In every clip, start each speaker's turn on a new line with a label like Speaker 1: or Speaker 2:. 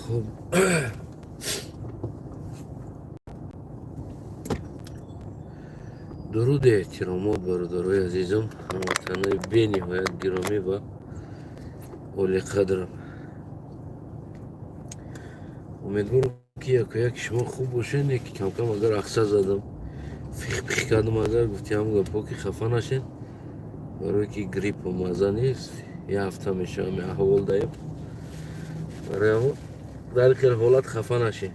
Speaker 1: خب درود احترامات برادرای عزیزم، هموطنای بی نهایت گرامی و اولی قدرم. امیدوارم که یک شما خوب باشین. یکی کم کم اگر اقصا زدم فیخ کردم، اگر گفتی هم گفت که خفه نشین، برای که گریپ و مزه نیست. یه هفته میشه همه احوال دایم، برای همون در خیلی حالت خفه نشین.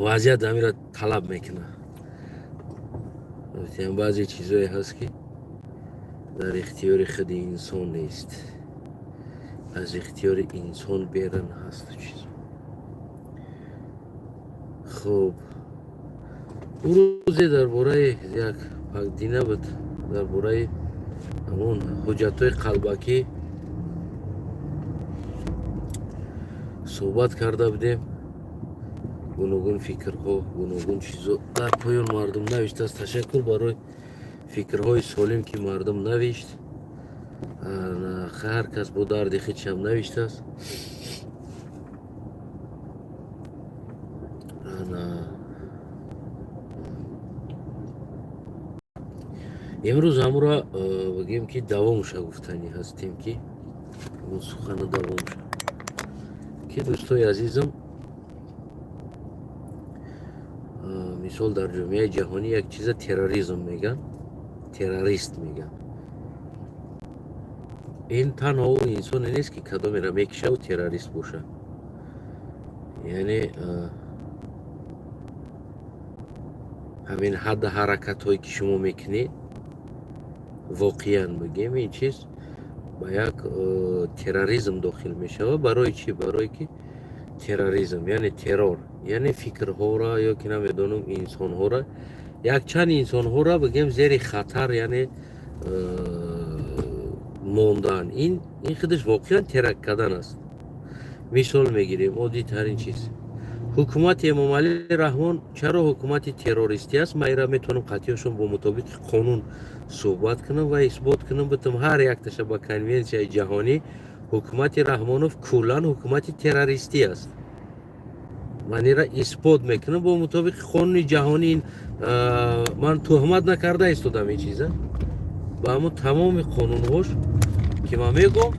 Speaker 1: وضعیت همین را طلب میکنه. بعضی چیزایی هست که در اختیار خود انسان نیست، از اختیار انسان بیرون هست چیز. خب روزی درباره یک پاکدینه بود، درباره همون حجتهای قلبکی صحبت کرده بودیم. گوناگون فکرها، گوناگون چیزا در پایان مردم نوشته است. تشکر برای فکرهای سالم که مردم نوشت. هر کس با درد خودش هم نوشته است. امروز همون را بگیم که دوامش گفتنی هستیم که اون سخن دوامش که دوستای عزیزم، مثال در جامعه جهانی یک چیز تروریسم میگن، تروریست میگن. این تنها اون انسان نیست که کدام را میکشه و تروریست باشه. یعنی همین حد حرکت هایی که شما میکنید واقعا بگیم این چیز با یک تروریسم داخل میشه. برای چی؟ برای که تروریسم یعنی ترور، یعنی فکرها را یا که نمیدونم انسان ها را، یک چند انسان ها را بگیم زیر خطر، یعنی موندن. این خودش واقعا ترک کردن است. مثال میگیریم عادی ترین چیز، حکومت امام علی رحمان چرا حکومت تروریستی است؟ من را میتونم قطعیشون با مطابق قانون صحبت کنم و اثبات کنم بتم هر یک تشه با کنونسیون جهانی حکومت رحمانوف کلا حکومت تروریستی است. من را اثبات میکنم با مطابق قانون جهانی. من تهمت نکرده ایستادم این چیزه با همون تمام قانون هاش که من میگم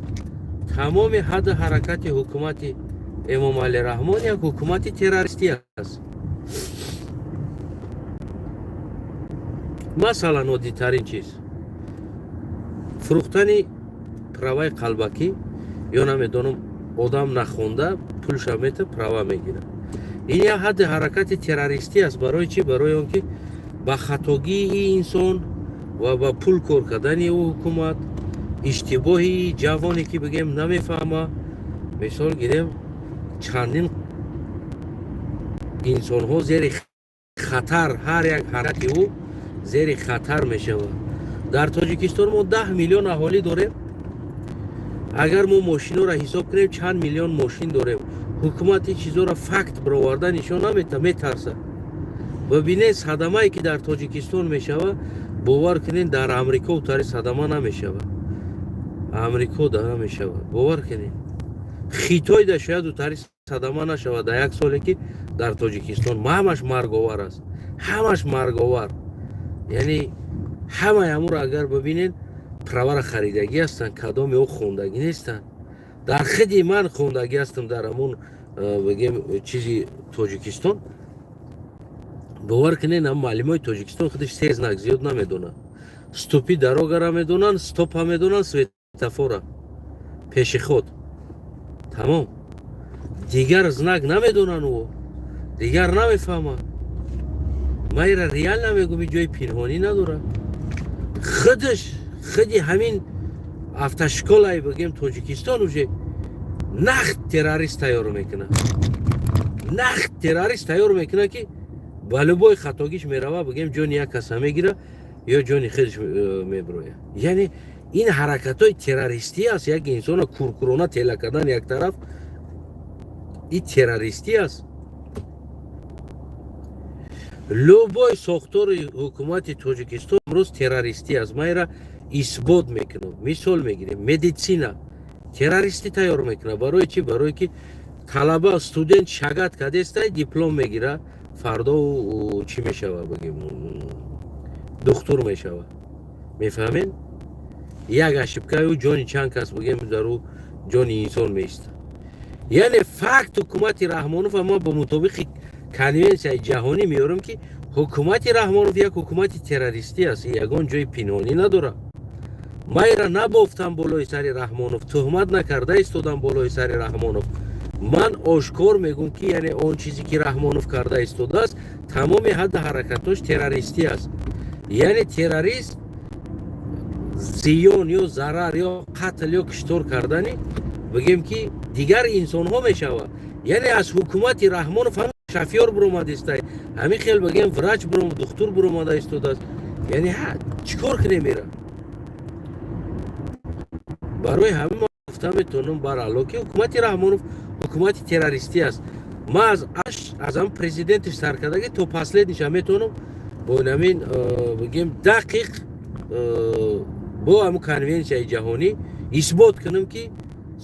Speaker 1: تمام حد حرکت حکومت امام علی رحمان یک حکومت تروریستی است. مثلا عادی ترین چیز فروختن پروای قلبکی یا نمیدونم آدم نخونده پولش میته پروا میگیره. این یک حد حرکت تروریستی است. برای چی؟ برای اون که با خطاگی این انسان و با پول کار کردن او حکومت، اشتباهی جوانی که بگیم نمیفهمه، مثال گیریم چندین انسان ها زیر خطر، هر یک حرکت او زیر خطر میشه. در تاجیکستان ما 10 میلیون اهالی داریم. اگر ما ماشینا را حساب کنیم چند میلیون ماشین داریم. حکومت چیزا را فکت برآورده نشان نمیده، میترسه. و ببینید صدمه که در تاجیکستان میشوه، باور کنین در امریکا و تاری صدمه نمیشوه. امریکا در نمیشوه، باور کنین. خیتای در شاید و تاری صدمه نشوه در یک سالی که در تاجیکستان همش مرگاور است، همش مرگاور. یعنی همه امور اگر ببینین پرور خریدگی هستن، کدام او خوندگی نیستن. در خودی من خوندگی هستم در همون بگیم چیزی تاجیکستان. باور کنین هم معلمای تاجیکستان خودش سیز نک زیاد نمیدونن. ستوپی دروگه را میدونن، ستوپ هم میدونن، سویتافورا پیش خود تمام. دیگر زنک نمیدونن و دیگر نمیفهمن. من را ریال نمیگم، جای پنهانی نداره. خودی همین افتشکالای بگیم تاجیکستان وجه نخت تروریست تیار میکنه. نخت تروریست تیار میکنه که بالبای خطاگیش میروه بگیم جان یک کس میگیره یا جان خودش میبروه. یعنی این حرکت های تروریستی است. یک انسان کورکورانه تیله کردن یک طرف، این تروریستی است. لوبای ساختار حکومت تاجیکستان امروز تروریستی است. من را اثبات میکنم. مثال میگیریم مدیسینا، террористи тайёр мекунад. Барои чӣ? Барое ки талаба студент шагат кардестай диплом мегирад, фардо чӣ мешавад, багем духтур мешавад. Мефаҳмед? Як ошибкаю ҷони чанд кас багем дар ӯ ҷони инсон меистад. яъне факт ҳукумати Раҳмонов ама ба мутобиқи конвенсияи ҷаҳонӣ меёрам ки ҳукумати Раҳмонов як ҳукумати террористӣ аст. Ягон ҷои пинҳонӣ надорад. майра набофтам болои сари Раҳмонов, туҳмат накарда истодам болои сари Раҳмонов. ман ошкор мегӯям ки яъне он чизе ки Раҳмонов карда истодааст, тамоми ҳадди ҳаракатош террористӣ аст. яъне террорист зиён ё зарар ё қатл ё киштор кардани бигем ки дигар инсонҳо мешавад. яъне аз ҳукумати Раҳмонов ҳам шафёр биромада истад, ҳамин хел бигем врач духтур биромада истодааст. яъне чӣ кор кунем мера? барои ҳамин ман гуфта метавонам баралло ки ҳукумати Раҳмонов ҳукумати террористӣ аст. ман аз ҳам президентиш саркардаги то последниша метавонам бо намин бигем дақиқ бо ҳамин конвенсияи ҷаҳонӣ исбот кунам ки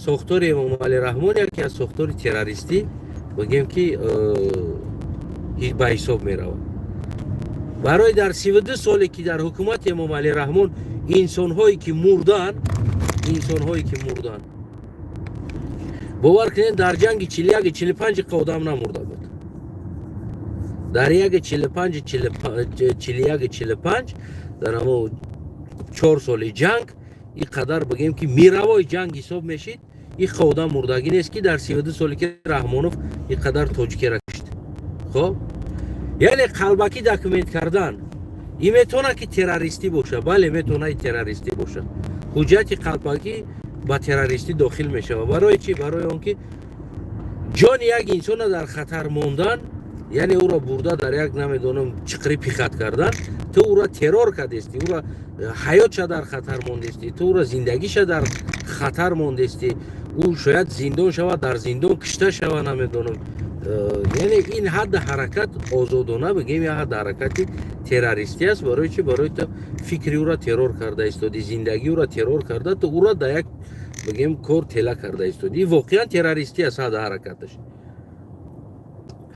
Speaker 1: сохтори Эмомалӣ Раҳмон яке аз сохтори террористӣ бигем ки ба ҳисоб меравад. барои дар 32 соле ки дар ҳукумати Эмомалӣ Раҳмон инсонҳое ки мурдан, бовар кунед дар ҷанги 41-45 одам намурда буд. дар 41-45 дар ҳамо 4 соли ҷанг ин қадар бигем ки миравои ҷанг ҳисоб мешид. ин одам мурдагӣ нест ки дар 32 соле ки Раҳмонов ин қадар тоҷикера кашид. хоб яъне қалбакӣ документ кардан ин метавонад ки террористӣ бошад. бале метавонад террористӣ бошад. ҳуҷҷати қалбакӣ ба террористӣ дохил мешавад. барои чӣ? барои он ки ҷони як инсона дар хатар мондан, яъне ӯро бурда дар як намедонам чиқри пихат кардан, ту ӯро террор кардести, ӯро ҳаётша дар хатар мондести, ту ӯро зиндагиша дар хатар мондести, ӯ шояд зиндон шавад, дар зиндон кишта шавад, намедонам. яъне ин ҳадди ҳаракат озодона бигем як ҳадди ҳаракати террористӣ аст. барои чӣ? барои ту фикри ӯро террор карда истоди, зиндагии ӯро террор карда, ту ӯро дар як бигем кор тела карда истоди. ин воқеан террористӣ аст. ҳадди ҳаракаташ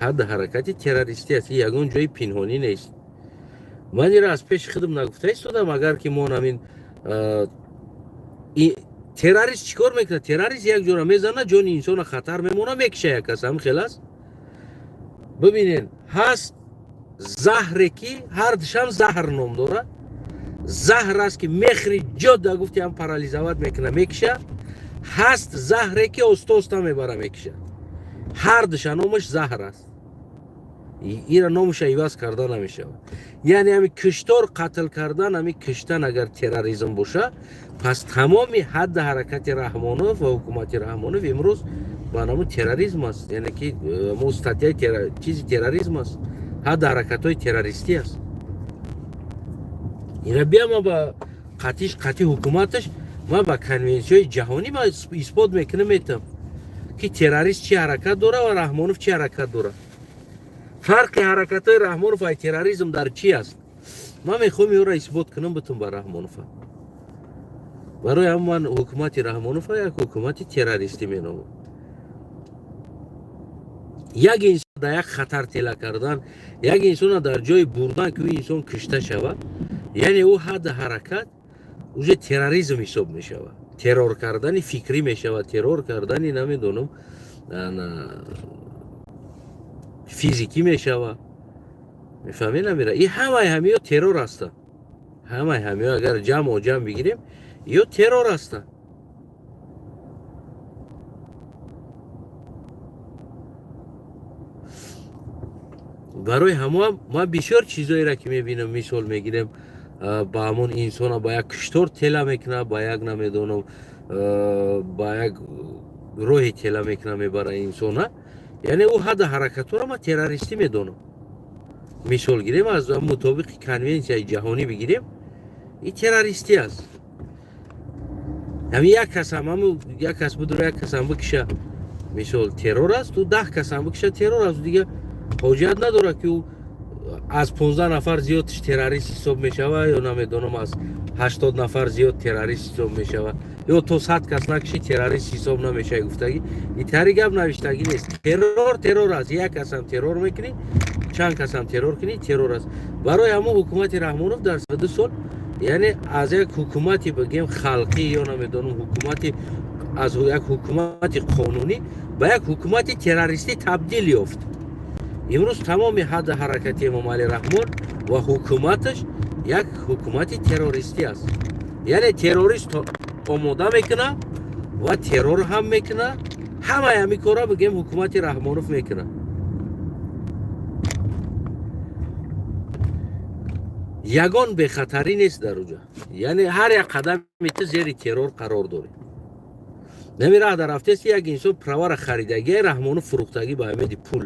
Speaker 1: ҳадди ҳаракати террористӣ аст. ягон ҷои пинҳонӣ нест. ман инро аз пеши худам нагуфта истодам. агар ки мо намин террорист чӣ кор мекунад? террорист як ҷора мезана, ҷони инсона хатар мемона, мекиша як кас. ҳамин хел аст. бибинед, ҳаст заҳре ки ҳардушам заҳр ном дорад. заҳр аст ки мехри ҷода гуфти ҳам парализоват мекуна, мекиша. ҳаст заҳре ки оста мебара, мекиша. ҳардуша номаш заҳр аст. ира номаша иваз карда намешавад. яъне ҳамин киштор, қатл кардан, ҳамин киштан агар терроризм боша, пас тамоми ҳадди ҳаракати Раҳмонов ва ҳукумати Раҳмонов имрӯз ба намо терроризм аст. яъне ки мо статьяи чизи терроризм аст. ҳадди ҳаракатҳои террористӣ аст. ина биама ба қатъи ҳукуматаш ман ба конвенсияҳои ҷаҳонӣ ман исбот мекунам метавам ки террорист чӣ ҳаракат дорад ва Раҳмонов чӣ ҳаракат дорад. фарқи ҳаракатҳои Раҳмонов ва терроризм дар чӣ аст? ман мехоҳам инро исбот кунам битум ба Раҳмонов. барои ҳам ман ҳукумати Раҳмонов як ҳукумати террористӣ меномам. як инсон дар як хатар тела кардан, як инсона дар ҷои бурдан ки ӯ инсон кишта шавад, яъне ӯ ҳадди ҳаракат уже терроризм ҳисоб мешавад. террор кардани фикрӣ мешавад, террор кардани намедонам физикӣ мешавад. мефаҳмед намира? ин ҳамаи ҳамиё террор ҳастанд. ҳамаи ҳамиё агар ҷамъ бигирем, ё террор ҳастанд. барои ҳамоам ман бисёр чизоеро ки мебинам, мисол мегирем, ба ҳамон инсона ба як киштор тела мекунад, ба як намедонам ба як роҳи тела мекунад, мебара инсона. яъне ӯ ҳадди ҳаракатҳоро ман террористӣ медонам. мисол гирем, аз мутобиқи конвенсияи ҷаҳонӣ бигирем, ин террористӣ аст. ҳамин як кас будро як касам бикиша, мисол террор аст, ӯ 10 касам бикиша, террор аст. дига ҳоҷат надорад ки ӯ аз 15 нафар зиёдш террорист ҳисоб мешавад ё намедонам аз 80 нафар зиёд террорист ҳисоб мешавад. ё то 100 кас накши террорист ҳисоб намешавад гуфтагӣ итари гап навиштагӣ нест. Террор аст. Як касам террор мекунӣ, чанд касам террор кунӣ, террор аст. Барои ҳамон ҳукумати Раҳмонов дар 2 сол яъне аз як ҳукумати бигем халқӣ ё намедонам ҳукумати аз як ҳукумати қонунӣ ба як ҳукумати террористӣ табдил ёфт. имрӯз тамоми ҳадди ҳаракати Эмомалӣ Раҳмон ва ҳукуматаш як ҳукумати террористӣ аст. яъне террорист омода мекуна ва террор ҳам мекуна. ҳамаи ҳамин кора бигем ҳукумати Раҳмонов мекуна. ягон бехатарӣ нест дар уҷа. яъне ҳар як қадами ту зери террор қарор дорӣ. намира дар рафтаести як инсон правара харидагии Раҳмонов фурӯхтагӣ ба амеди пул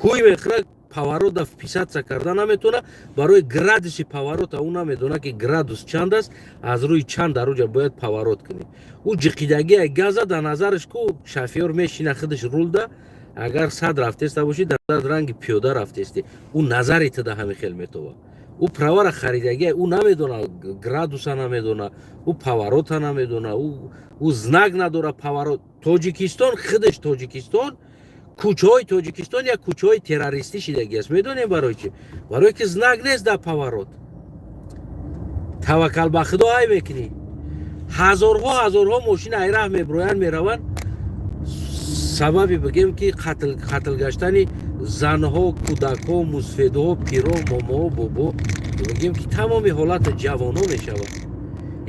Speaker 1: ҳуй мехӯра поворота вписаться карда наметуна. барои градуси поворота ӯ намедона ки градус чанд аст, аз рӯи чанд дар уҷа бояд поворот кунӣ. ӯ ҷиқидагия газа дар назараш ку шофёр мешина худаш рулда агар 100 рафтеста бошӣ дар ранги пиёда рафтестӣ ӯ назари туда ҳамин хел метова. ӯ правара харидагия ӯ намедона градуса намедона, ӯ поворота намедона, ӯ знак надора поворот. Тоҷикистон худаш Тоҷикистон кӯчаҳои Тоҷикистон як кӯчаҳои террористӣ шидагиаст. медонем барои чӣ? барое ки знак нест дар поворот. таваккал ба худо ай мекунӣ. ҳазорҳо мошина айраҳ меброянд мераванд сабаби бигем ки қатл гаштани занҳо, кӯдакҳо, мусфедҳо, пиро, момоҳо, бобо бигем ки тамоми ҳолати ҷавонҳо мешавад.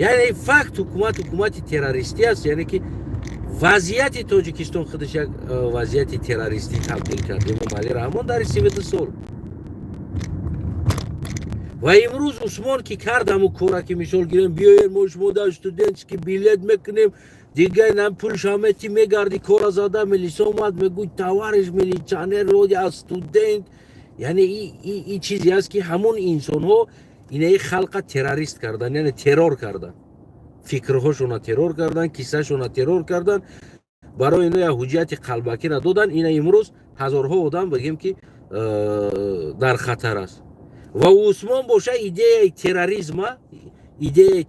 Speaker 1: яъне факт ҳукумати террористӣ аст. яъне ки вазъияти Тоҷикистон худаш як вазъияти террористӣ табдил кард Эмомалӣ Раҳмон дар 32 сол. ва имрӯз Усмон ки кардаму кора ки мисол гирем биёед мо шумо дар студентский билет мекунем дигар нам пул шамети мегарди кора зада милиса омад мегӯй товариш милиционер роди аз студент. яъне и чизе аст ки ҳамон инсонҳо инаи халқа террорист кардан, яъне террор кардан. фикрҳошона террор кардан, киссашона террор кардан. барои ино як ҳуҷҷати қалбакира додан. ина имрӯз ҳазорҳо одам бигем ки дар хатар аст. ва Усмон боша идеяи терроризма, идеяи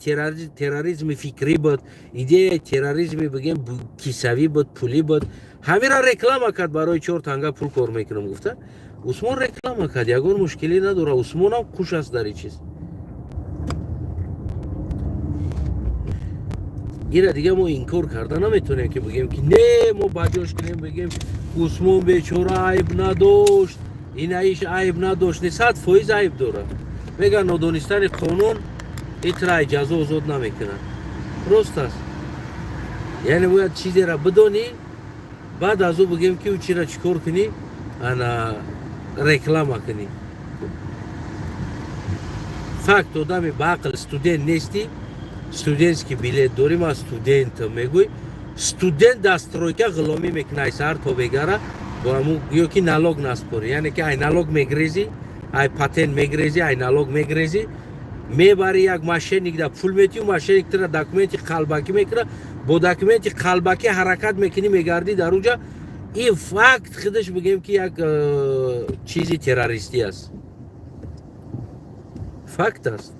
Speaker 1: терроризми фикрӣ буд, идеяи терроризми бигем киссавӣ буд, пулӣ буд. ҳамира реклама кард. барои 4 танга пул кор мекунам гуфта. Усмон реклама кард. ягон мушкилӣ надора. Усмонам хуш аст дар ин чиз. ира дига мо инкор карда наметонем ки бигем ки не мо баҷош кунем бигем Усмон бечора айб надошт, инаиш айб надошт. 100% айб дорад. мегӯянд нодонистани қонун итраи ҷазо озод намекунад. рост аст. яъне бояд чизеро бидонӣ баъд аз ӯ бигем ки ӯ чиро чикор кунӣ ана реклама кунӣ. факт одами баақл студент нестӣ. студентский билет дорим аз студентам мегӯй студент дар стройка ғуломӣ мекунад сар то бегара ё ки налог наспорӣ. яъне ки ай налог мегрезӣ, ай патент мегрезӣ, ай налог мегрезӣ. мебари як мошенник дар пул метиҳу мошенник тира документи қалбакӣ мекунад. бо документи қалбакӣ ҳаракат мекунӣ мегардӣ дар уҷа. ин факт худаш бигем ки як чизи террористӣ аст. факт аст.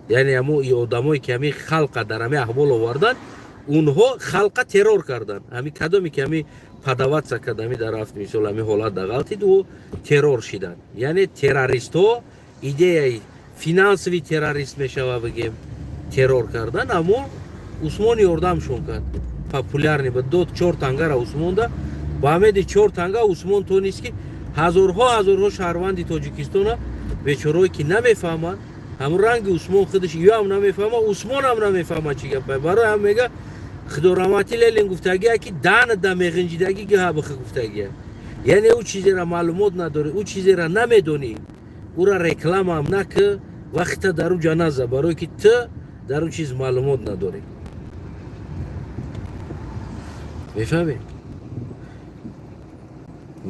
Speaker 1: яъне ҳамо одамое ки ҳамин халқа дар ҳамин аҳвол овардан унҳо халқа террор кардан. ҳамин кадоме ки ҳамин падаватса кард ҳамин дар рафт мисол ҳамин ҳолат дағалтид ӯ террор шиданд. яъне террористҳо идеяи финансови террорист мешава бигем террор кардан. аммо Усмон ёрдамшон кард. популярни ба дод 4 тангара Усмонда. ба амеди 4 танга Усмон тонист ки ҳазорҳо шаҳрванди Тоҷикистона бечорое ки намефаҳманд ҳамун ранги Усмон худаш ё ҳам намефаҳма, Усмон ҳам намефаҳма чӣ гапа. барои ҳам мега худо раҳмати лелин гуфтагия ки дан да меғинҷидагӣ гӯҳа бихи гуфтагия. яъне ӯ чизеро маълумот надорӣ, ӯ чизеро намедонӣ, ӯра рекламаам накӣ, вақта дар уҷа наза, барое ки ту дар ӯ чиз маълумот надорӣ. мефаҳмӣ?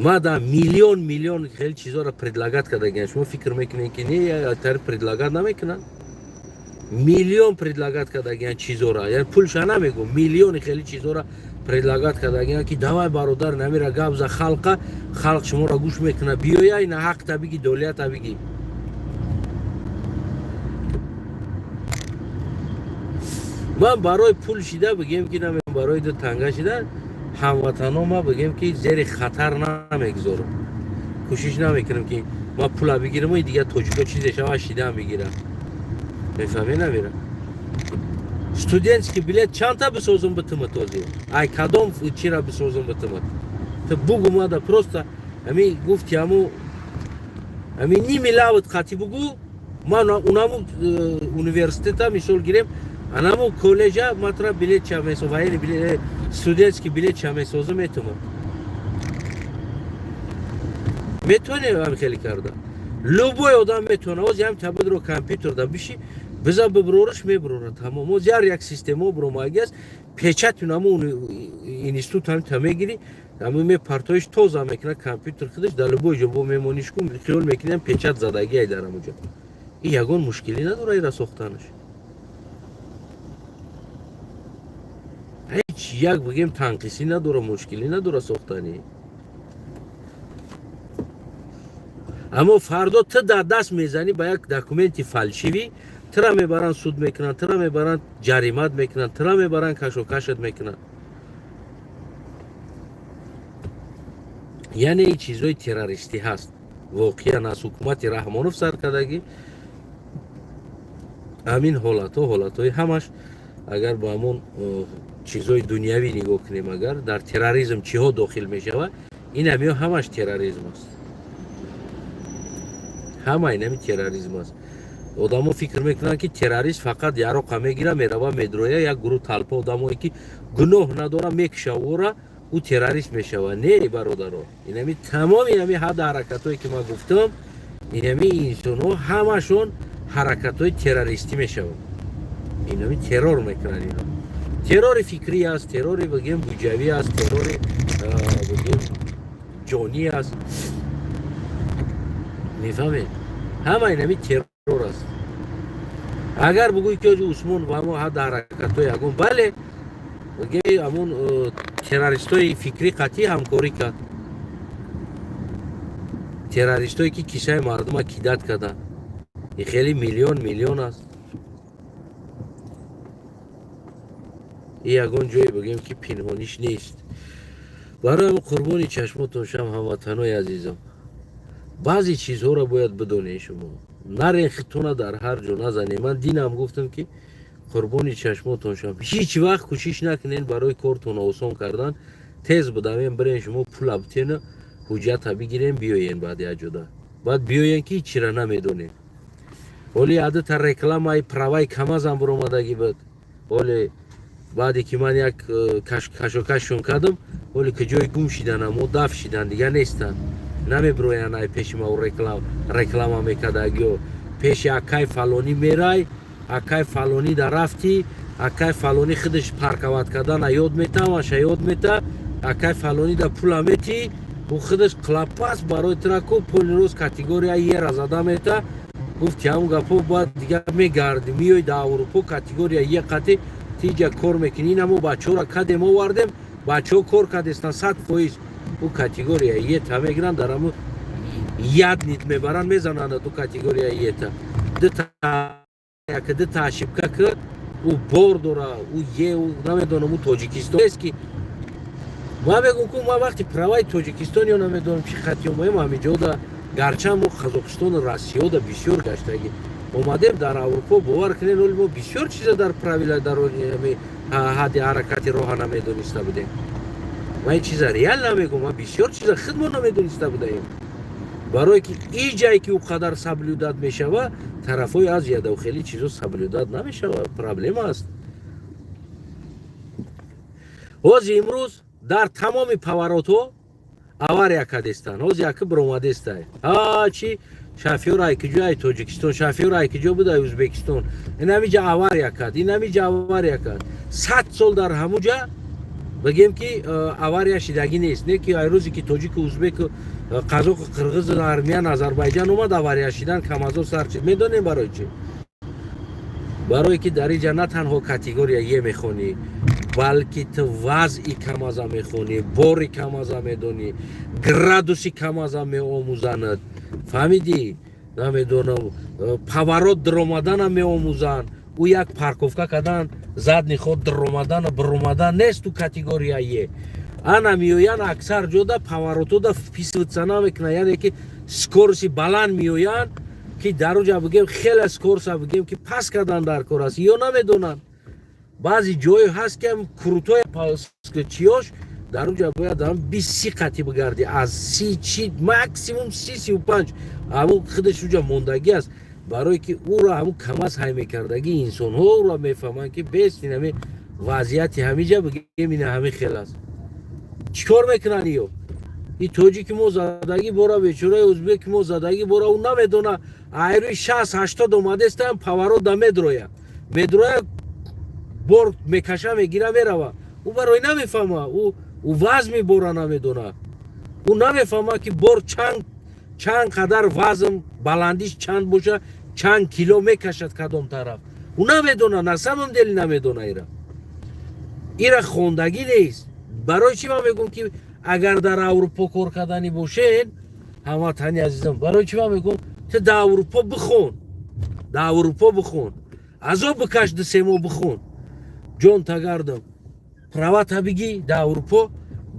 Speaker 1: ма да миллион хел чизоро предлагат кардагиам. шумо фикр мекунед ки не тари предлагат намекунанд? миллион предлагат кардагиам чизоро. яъне пулша намегӯ. миллиони хели чизоро предлагат кардагиам ки давай бародар намира гап за халқа, халқ шуморо гӯш мекунад. биёя ина ҳақта бигӣ, долията бигӣ. من برای پول شده بگیم که نمی برای دو تنگه شده هموطنان ما بگیم که زیر خطر نمیگذارم کوشش نمیکنم که ما پول بگیرم و دیگه توجیکا چیزش ها شده هم بگیرم میفهمی نمیرم студентский билет чанд та бисозам битимат ози ай кадом чира бисозам битимат то бугу мада просто ами гуфти аму ами ними лават қати бугу ман унаму университета мисол гирем анаму колледжа матра билет ча месоваи билет студентский билет ча месозам метумат метоне ам хели карда любой одам метона ози ам табдро компьютер да биши بذار ببرورش میبروره تمام از یک سیستم برو ماگیس پیچت نمو اینستیتوت هم تمیگیری اما می پرتویش توزا میکنه کامپیوتر خودش دلبوی جو بو میمونیش کم خیال میکنم پیچت زدگی ای دارم اونجا این یگان مشکلی نداره ای را ساختنش هیچ یک بگیم تنقیسی نداره مشکلی نداره ساختنی اما فردا تو در دست میزنی با یک دکومنتی فالشیوی ترا میبرن سود میکنن ترا میبرن جریمت میکنن ترا میبرن کشوکشت میکنن یعنی این چیزای تروریستی هست واقعا از حکومت رحمانوف سرکردگی همین حالتهای همش اگر با همون چیزای دنیوی نگاه کنیم اگر در تروریسم چی ها داخل میشود این همش تروریسم است همه این تروریسم است одамо фикр мекунанд ки террорист фақат яроқа мегира мерава медроя як гурӯҳ талпа одамое ки гуноҳ надора мекиша ора ӯ террорист мешава не бародаро инами тамоми инами ҳадда ҳаракатҳое ки ман гуфтам инами инсонҳо ҳамашон ҳаракатҳои террористӣ мешаванд инами террор мекунанд ино террори фикрӣ аст террори бигем буҷавӣ аст террори бигем ҷонӣ аст мефаҳмед ҳама инами террор است اگر بگویی که عثمان و ما حد حرکت های اگون بله بگه همون تروریست های فکری قطعی همکاری کرد تروریست هایی که کیسه مردم ها کیدت کردن این خیلی میلیون است این اگون جایی بگیم که پنهانیش نیست برای ما قربانی چشماتون شم هموطنای عزیزم بعضی چیزها را باید بدونید شما نرخیتونه در هر جا نزنی من دینم گفتم که قربانی چشماتون شم هیچ وقت کوشش نکنین برای کارتون آسان کردن تیز بدوین برین شما پول ابتین حجت بگیرین بیاین بعد اجاده بعد بیاین که هیچی را نمیدونین ولی عادت رکلام های پروای کمازم برآمدگی بود ولی بعدی که من یک کشون کردم ولی که جای گم شدن و دف شدن دیگه نیستن نمیبروین ای پیش ما رکلام میکردگی و پیش اکای فلانی میرای اکای فلانی در رفتی اکای فلانی خودش پارکوات کردن یاد میتا و شاید میتا اکای فلانی در پول میتی و خودش کلاپاس برای ترکو پول روز کاتگوری یه را زده میتا گفتی همون گپو باید دیگه میگردی میای در اروپا کاتگوری یه قطعی تیجا کار میکنی اینمو بچه را کده ما وردیم بچه ها کار کدستن 100% او کاتگوری یه تا میگرن در همون یاد نیت میبرن میزنن تو کاتگوری یه تا دو تا شبکه که او بار داره او یه او نمیدونم او تاجیکستان است که ما بگم که ما وقتی پروای تاجیکستان یا نمیدونم چی خطی ما همینجا دا گرچه ما قزاقستان و روسیه دا بسیار گشتگی اومدیم در اروپا باور کنین ولی ما بسیار چیزا در پرویل در حد حرکتی راه نمیدونسته بودیم ما این چیزا ریال نمیگم ما بسیار چیزا خود ما نمیدونسته بودیم برای که این جایی که او قدر سبلودات میشوه طرفای از یاد و خیلی چیزا سبلودات نمیشوه پرابلم است از امروز در تمام پاورات ها авария кадестан ҳоз яка бромадестай чӣ шофёрае ки ҷояи тоҷикистон шофёрае ки ҷо будаи ӯзбекистон ин ҳамиҷа авария кард ин ҳамиҷа авария кард 100 сол дар ҳамуҷа бигем ки авария шидагӣ нест не ки ай рӯзе ки тоҷику ӯзбеку қазоқу қирғизу армян азарбайҷан омад авария шидан камазо сар шид медонем барои чӣ барое ки дар инҷа на танҳо категория е мехонӣ балки ту вазъи камаза мехонӣ бори камаза медонӣ градуси камаза меомӯзанад фаҳмидӣ намедонам паворот диромаданам меомӯзанд ӯ як парковка кардан задни ход дромадан бромадан нест ту категорияе ана миёян аксар ҷода поворотода вписываться мекунанд яъне ки скорости баланд миёянд ки дар оҷа бигем хеле скорса бигем ки пас кардан дар кор аст ё намедонанд баъзи ҷое ҳаст ки крутои чиёш дар оҷа бояд 20 қати бигарди аз 30 максимум 35 ҳамун худаш оҷа мондагӣ аст барое ки ӯро ҳамун камаз ҳай мекардагӣ инсонҳо ӯро мефаҳманд ки бест ин ҳамин вазъияти ҳамиҷа бигем ин ҳамин хел аст чӣ кор мекунанд ё и тоҷики мо задагӣ бора бечораи ӯзбеки мо задагӣ бора ӯ намедона айрӯи 60-80 омадестам поворот медроя бор мекаша мегира мерава ӯ барои намефаҳма ӯ вазми бора намедона ӯ намефаҳма ки бор чанд қадар вазн баландиш чанд боша чанд кило мекашад кадом тараф ӯ намедона на самом деле намедона ира хондагӣ нест барои чӣ ман мегӯм ки агар дар аврупо кор карданӣ бошед ҳамватани азизам барои чӣ ман мегӯм ту да аврупо бихон азоб бикаш дусемо бихон ҷон тагардам правата бигӣ да аврупо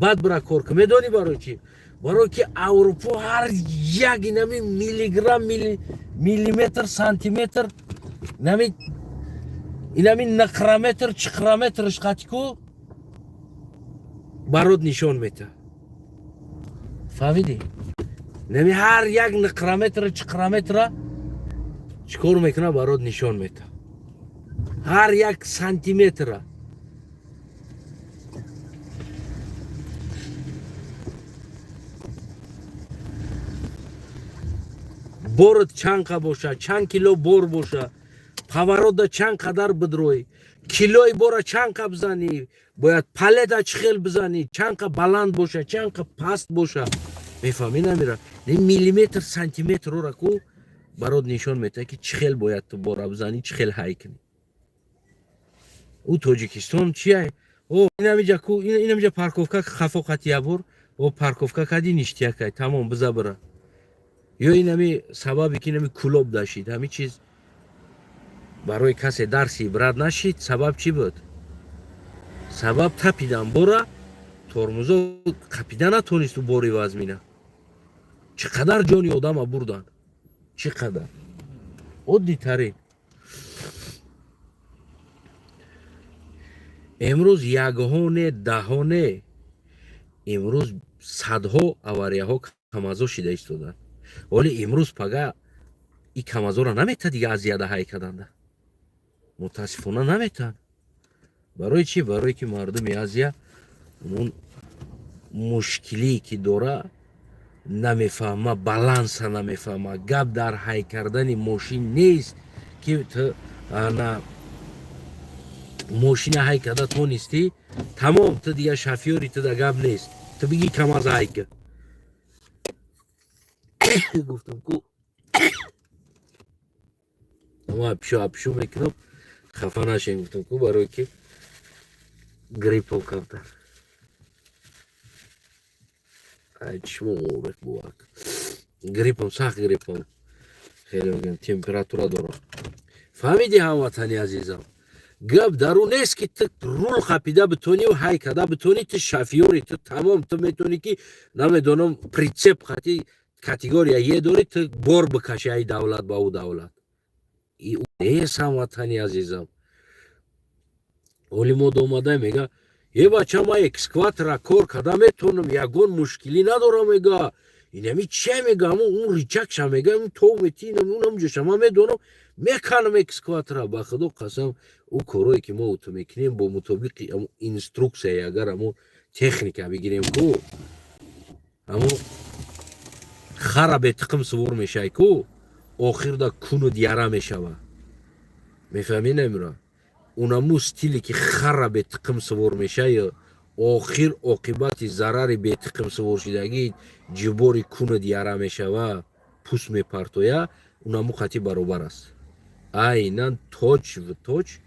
Speaker 1: баъд бира кор кун медонӣ барои чӣ барое ки аврупо ҳар як инами миллиграмм миллиметр сантиметр инами нақраметр чиқраметрш қатику барот нишон метаҳад фаҳмидӣ нами ҳар як нақраметр чиқраметра чӣ кор мекунад барот нишон метаҳад ҳар як сантиметра борот чанд қа боша чанд кило бор боша поворода чанд қадар бидроӣ килои бора чанд қа бизанӣ бояд паледа чӣ хел бизанӣ чанд қа баланд боша чанд қа паст боша мефаҳмӣ намира миллиметр сантиметрора ку барот нишон метаҳад ки чӣ хел бояд ту бора бизанӣ чӣ хел ҳай кунӣ ӯ тоҷикистон чия инамиҷа парковка хафо қатия бор парковка кади ништиякай тамом биза бира ё инами сабабе ки инами кулоб дашид ҳамин чиз барои касе дарси ибрат нашид сабаб чӣ буд сабаб тапидан бора тормузо қапида натонисту бори вазмина чӣ қадар ҷони одама бурдан чӣ қадар оддитарин имрӯз якҳоне даҳоне имрӯз садҳо аварияҳо камазо шида истоданд вале имрӯз пага и камазора наметад дига азияда ҳай карданда мутаассифона наметад барои чӣ барое ки мардуми азия он мушкилие ки дора намефаҳма баланса намефаҳма гап дар ҳай кардани мошин нест ки мошина ҳай карда тонистӣ тамом ту дига шофёри туда гап нест ту биги камаз ҳай кар гуфтам ку апишу мекунам хафа нашем гуфтам ку барое ки гриппом кавтар чишмо мурек бувак гриппом сахт гриппом хеле мегӯям температура дорам фаҳмиди ҳамватани азизам гап дар ӯ нест ки ту рул қапида битонию ҳай карда битонӣ ту шофёри ту тамом ту метавонӣ ки намедонам притсеп қати категория е дорӣ ту бор бикаши ай давлат ба ӯ давлат нест ҳамватани азизам оли мо домада мега бача ма экскаватора кор карда метавонам ягон мушкилӣ надорам мега инами чия мега он ричакша мега тов метӣ намуҷаша ма медонам меканам экскаватора ба худо қасам ӯ корое ки мо ӯту мекунем бо мутобиқи инструксия агар ҳамон техника бигирем ку ҳамон хара бетиқим сувор мешавад ку охирда куну дияра мешава мефаҳмӣ намира унаму стиле ки хара бетиқим сувор мешава охир оқибати зарари бетиқим сувор шудагӣ ҷибори куну дияра мешава пӯст мепартоя унаму қати баробар аст айнан точ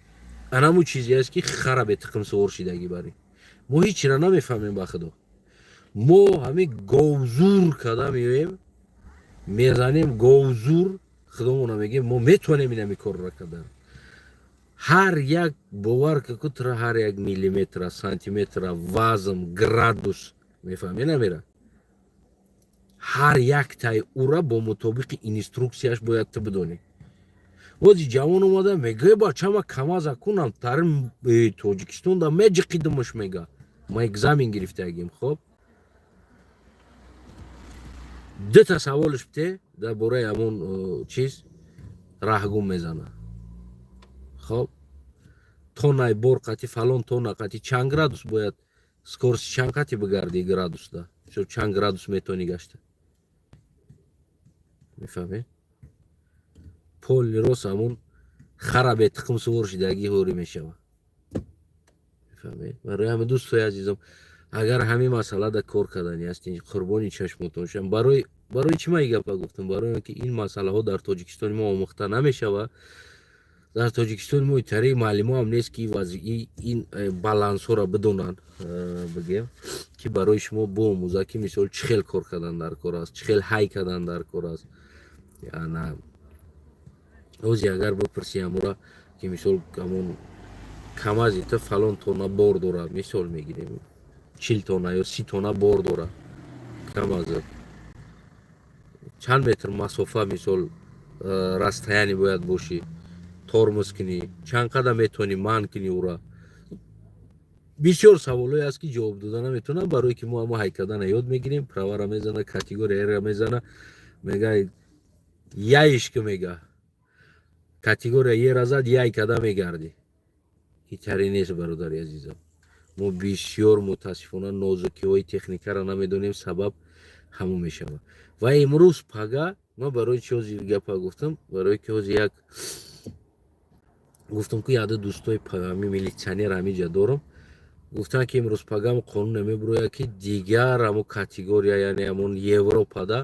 Speaker 1: анаму чизе аст ки хара бетиқим сувор шудагӣ барӣ мо ҳечира намефаҳмем ба худо мо ҳамин говзур карда меоем мезанем говзур худомона мегем мо метавонем инами корро кардан ҳар як бовар кутра ҳар як миллиметра сантиметра вазн градус мефаҳмӣ намера ҳар яктаи ура бо мутобиқи инструксияш бояд ту бидонӣ ози ҷавон омада мегӯе бачама камаза кунам тари тоҷикистонда меҷиқидимуш мега ма экзамен гирифтагим хоб дута саволиш бите дар бораи ҳамон чиз раҳгум мезана хоб тоннаи бор қати фалон тонна қати чанд градус бояд скорости чанд қати бигарди градусда чанд градус метони гашта мефаҳмед полни рос ҳамун хара бетиқм сувор шидагӣ ҳори мешава мефаҳмед барои ҳамин дӯстои азизам агар ҳамин масъалада кор кардани ҳастин қурбони чашмотон шудам барои чӣ ман гапа гуфтам барои ки ин масъалаҳо дар тоҷикистони мо омӯхта намешава дар тоҷикистони мо итари маълимо ҳам нест ки ин балансҳоро бидонанд бигем ки барои шумо боомӯзад ки мисол чӣ хел кор кардан дар кор аст чӣ хел ҳай кардан дар кор аст яна ози агар бипурсӣ ҳамора ки мисол ҳамон камази ту фалон тонна бор дорад мисол мегирем 40 тонна ё 30 тонна бор дорад камаза чанд метр масофа мисол расстояние бояд бошӣ тормоз кунӣ чанд қадам метавонӣ манъ кунӣ ура бисёр саволое аст ки ҷавоб дода наметавонам барое ки мо ҳамо ҳай кардана ёд мегирем правара мезана категорияра мезана мега яишка мега категория ера зад яй када мегарди итари нест бародари азизам мо бисёр мутаассифона нозукиҳои техникаро намедонем сабаб ҳамон мешава ва имрӯз пага ма барои чи ҳозир гапа гуфтам барое ки ҳозир як гуфтам ки яда дӯстои пагами милитсионер ҳамиҷа дорам гуфтанд ки имрӯз пагам қонуне мебурояд ки дигар ҳамон категория яъне ҳамон европада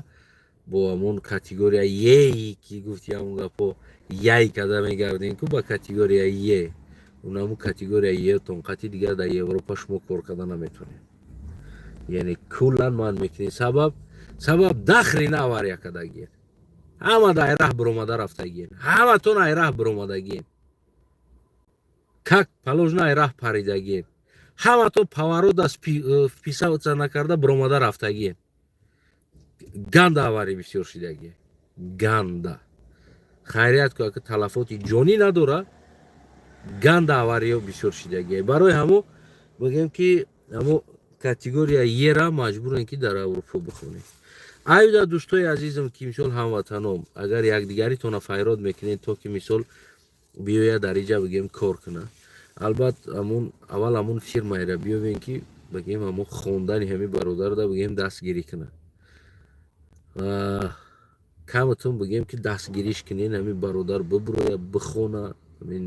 Speaker 1: бо ҳамон категория е ки гуфти ҳамон гапо яй када мегардем ку ба категория е ҳамон категория е тонқати дигар дар европа шумо кор карда наметавонед яъне куллан ман мекунед сабаб дахри наваря кадагиен ҳама дар раҳ биромада рафтагиен ҳаматон ай раҳ биромадагиен как положено ай раҳ паридагиен ҳаматон поворода вписаться накарда биромада рафтагиен ганда аварӣ бисёр шидагиен ганда хайрият ку ака талафоти ҷонӣ надора ганда авариё бисёр шидагиен барои ҳамо бигем ки ҳамо категория ера маҷбурем ки дар аврупо бихонем айда дӯстои азизам ки мисол ҳамватанон агар якдигаритона файрод мекунед то ки мисол биёяд дар иҷа бигем кор кунад албат аввал ҳамон фирмаеро биёбем ки бигем ҳамон хондани ҳамин бародарда бигем дастгирӣ кунад каматон бигем ки дастгириш кунед ҳамин бародар бибуроя бихона ҳамин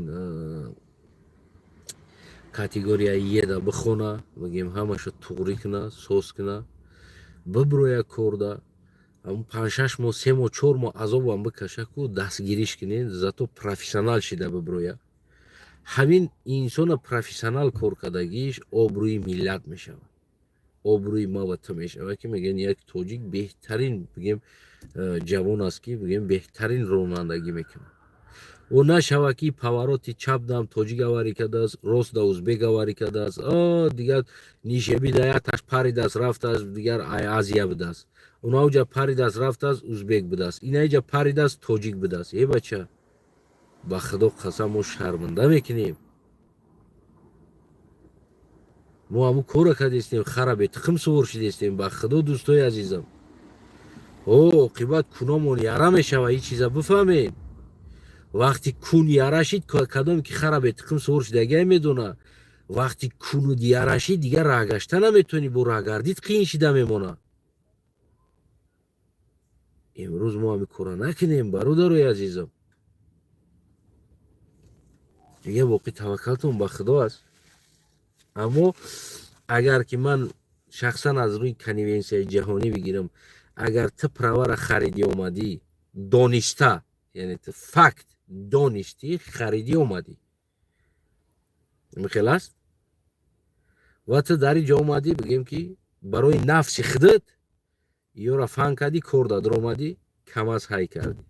Speaker 1: категория еда бихона бигем ҳамаша туғрӣ куна соз куна бибуроя корда ҳамон 5-6 моҳ 3 моҳ 4 моҳ азобам бикаша ку дастгириш кунед зато профессионал шида бибуроя ҳамин инсона профессионал кор кардагиш обрӯи миллат мешавад обрӯи ма ва ту мешавад ки мегӯянд як тоҷик беҳтарин бигем ҷавон аст ки бигем беҳтарин ронандагӣ мекунад о нашава ки повороти чапдам тоҷик аварӣ кардааст ростда узбек аварӣ кардааст дигар нишеби даяташ паридааст рафтааст дигар азия будааст унаоҷа паридааст рафтааст узбек будааст инаиҷа паридааст тоҷик будааст бача ба худо қасам мо шарманда мекунем мо ҳамун кора кардестем хара бетиқм сувор шидестем ба худо дӯстои азизам оқибат куномон яра мешава ин чиза бифаҳмед вақти кун яра шид кадоме ки хара бетиқм сувор шидагия медона вақти куну яра шид дигар раҳгашта наметавонӣ бо раҳгардид қиин шида мемона имрӯз мо ҳамин кора накунем бародарои азизам дига боқӣ таваккалтон ба худо аст аммо агар ки ман шахсан аз рӯи конвенсияи ҷаҳонӣ бигирам агар ту правара харидӣ омадӣ дониста яъне ту факт донистӣ харидӣ омадӣ михел аст ва ту дар инҷа омадӣ бигем ки барои нафси худат ёра фаҳм кардӣ кор дар омадӣ камаз ҳай кардӣ